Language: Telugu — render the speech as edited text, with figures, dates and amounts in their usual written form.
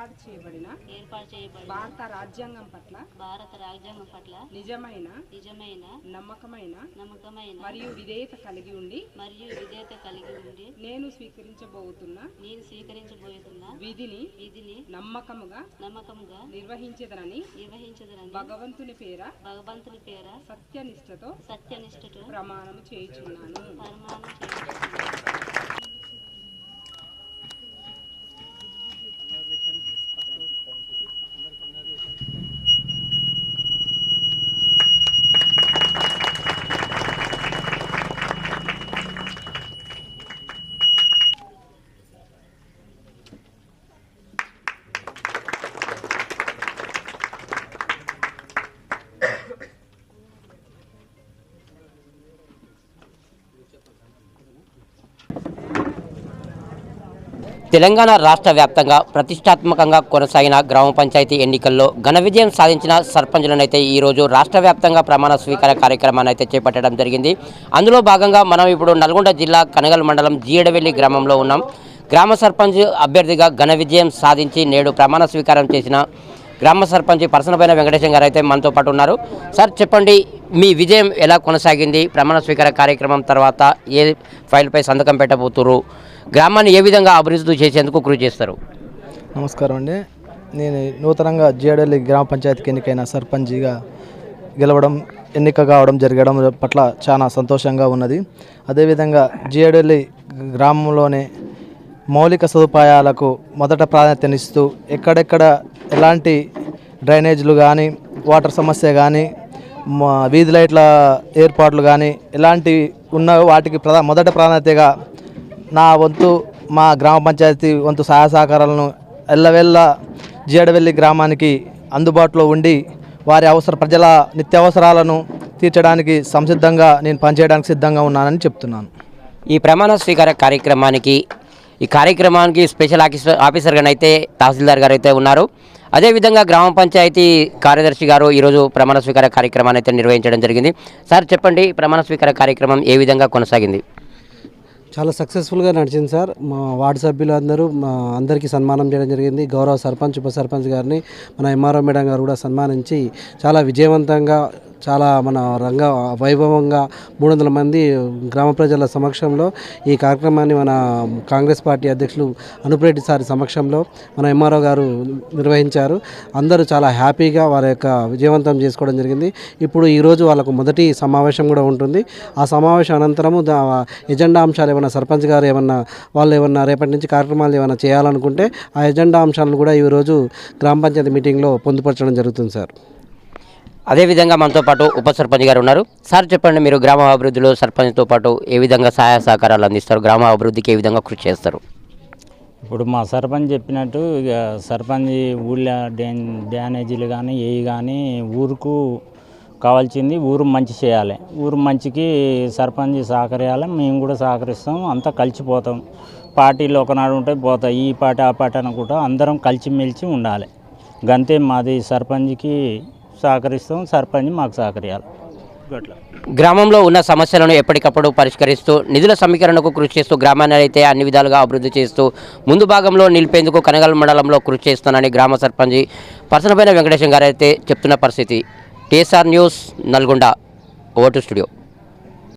ఏర్పాటు చేయబడిన భారత రాజ్యాంగం పట్ల నిజమైన నమ్మకమైన మరియు విధేయత కలిగి ఉండి నేను స్వీకరించబోతున్న విధిని నమ్మకముగా నిర్వహించదనని భగవంతుని పేర సత్యనిష్టతో ప్రమాణం చేయుచున్నాను. తెలంగాణ రాష్ట్ర వ్యాప్తంగా ప్రతిష్టాత్మకంగా కొనసాగిన గ్రామ పంచాయతీ ఎన్నికల్లో ఘన విజయం సాధించిన సర్పంచులనైతే ఈరోజు రాష్ట్ర వ్యాప్తంగా ప్రమాణ స్వీకార కార్యక్రమాన్ని అయితే చేపట్టడం జరిగింది. అందులో భాగంగా మనం ఇప్పుడు నల్గొండ జిల్లా కనగల్ మండలం జీయడవెల్లి గ్రామంలో ఉన్నాం. గ్రామ సర్పంచ్ అభ్యర్థిగా ఘన విజయం సాధించి నేడు ప్రమాణ స్వీకారం చేసిన గ్రామ సర్పంచ్ పర్సనపైన వెంకటేశం గారు అయితే మనతో పాటు ఉన్నారు. సార్ చెప్పండి, మీ విజయం ఎలా కొనసాగింది? ప్రమాణ స్వీకార కార్యక్రమం తర్వాత ఏ ఫైల్పై సంతకం పెట్టబోతున్నారు? గ్రామాన్ని ఏ విధంగా అభివృద్ధి చేసేందుకు కృషి చేస్తారు? నమస్కారం అండి. నేను నూతనంగా జీయడవెల్లి గ్రామ పంచాయతీకి ఎన్నికైన సర్పంచ్గా గెలవడం, ఎన్నిక కావడం జరగడం పట్ల చాలా సంతోషంగా ఉన్నది. అదేవిధంగా జీయడవెల్లి గ్రామంలోనే మౌలిక సదుపాయాలకు మొదట ప్రాధాన్యతనిస్తూ ఎక్కడెక్కడ ఎలాంటి డ్రైనేజీలు కానీ, వాటర్ సమస్య కానీ, వీధి లైట్ల ఏర్పాట్లు కానీ ఎలాంటివి ఉన్నాయో వాటికి మొదట ప్రాధాన్యతగా నా వంతు, మా గ్రామ పంచాయతీ వంతు సహాయ సహకారాలను ఎల్లవెల్ల జీయడవెల్లి గ్రామానికి అందుబాటులో ఉండి వారి ప్రజల నిత్యావసరాలను తీర్చడానికి సంసిద్ధంగా నేను పనిచేయడానికి సిద్ధంగా ఉన్నానని చెప్తున్నాను. ఈ ప్రమాణ స్వీకార కార్యక్రమానికి స్పెషల్ ఆఫీసర్గానైతే తహసీల్దార్ గారు అయితే ఉన్నారు. అదేవిధంగా గ్రామ పంచాయతీ కార్యదర్శి గారు ఈరోజు ప్రమాణ స్వీకార కార్యక్రమాన్ని అయితే నిర్వహించడం జరిగింది. సార్ చెప్పండి, ప్రమాణ స్వీకార కార్యక్రమం ఏ విధంగా కొనసాగింది? చాలా సక్సెస్ఫుల్గా నడిచింది సార్. మా వార్డు సభ్యులు అందరికీ సన్మానం చేయడం జరిగింది. గౌరవ సర్పంచ్, ఉప సర్పంచ్ గారిని మన ఎంఆర్ఓ మేడం గారు కూడా సన్మానించి చాలా విజయవంతంగా, చాలా మన వైభవంగా 300 మంది గ్రామ ప్రజల సమక్షంలో ఈ కార్యక్రమాన్ని మన కాంగ్రెస్ పార్టీ అధ్యక్షులు అనుప్రెడ్డి సారి సమక్షంలో మన ఎంఆర్ఓ గారు నిర్వహించారు. అందరూ చాలా హ్యాపీగా వారి యొక్క విజయవంతం చేసుకోవడం జరిగింది. ఇప్పుడు ఈరోజు వాళ్ళకు మొదటి సమావేశం కూడా ఉంటుంది. ఆ సమావేశం అనంతరము ఎజెండా అంశాలు ఏమైనా సర్పంచ్ గారు వాళ్ళు రేపటి నుంచి కార్యక్రమాలు ఏమైనా చేయాలనుకుంటే ఆ ఎజెండా అంశాలను కూడా ఈరోజు గ్రామ పంచాయతీ మీటింగ్లో పొందుపరచడం జరుగుతుంది సార్. అదేవిధంగా మనతో పాటు ఉప సర్పంచ్ గారు ఉన్నారు. సార్ చెప్పండి, మీరు గ్రామ అభివృద్ధిలో సర్పంచ్తో పాటు ఏ విధంగా సహాయ సహకారాలు అందిస్తారు? గ్రామ అభివృద్ధికి ఏ విధంగా కృషి చేస్తారు? ఇప్పుడు మా సర్పంచ్ చెప్పినట్టు ఇక సర్పంచ్ ఊళ్ళో డ్యానేజీలు కానీ కానీ ఊరుకు కావాల్సింది ఊరు మంచి చేయాలి. ఊరు మంచికి సర్పంచ్ సహకరించాలి, మేము కూడా సహకరిస్తాం. అంతా కలిసిపోతాం. పార్టీలు ఒకనాడు ఉంటే పోతాయి, ఈ పార్టీ ఆ పార్టీ అనుకుంటా అందరం కలిసిమెలిసి ఉండాలి. గంతే మాది. సర్పంచ్కి సహకరిస్తాం, సర్పంచ్ మాకు సహకరించాలి. అట్లా గ్రామంలో ఉన్న సమస్యలను ఎప్పటికప్పుడు పరిష్కరిస్తూ నిధుల సమీకరణకు కృషి చేస్తూ గ్రామాన్ని అయితే అన్ని విధాలుగా అభివృద్ధి చేస్తూ ముందు భాగంలో నిలిపేందుకు కనగల్ మండలంలో కృషి చేస్తానని గ్రామ సర్పంచ్ పర్సనపైన వెంకటేశం గారు అయితే చెప్తున్న పరిస్థితి. TSR news, Nalgonda. Over to studio.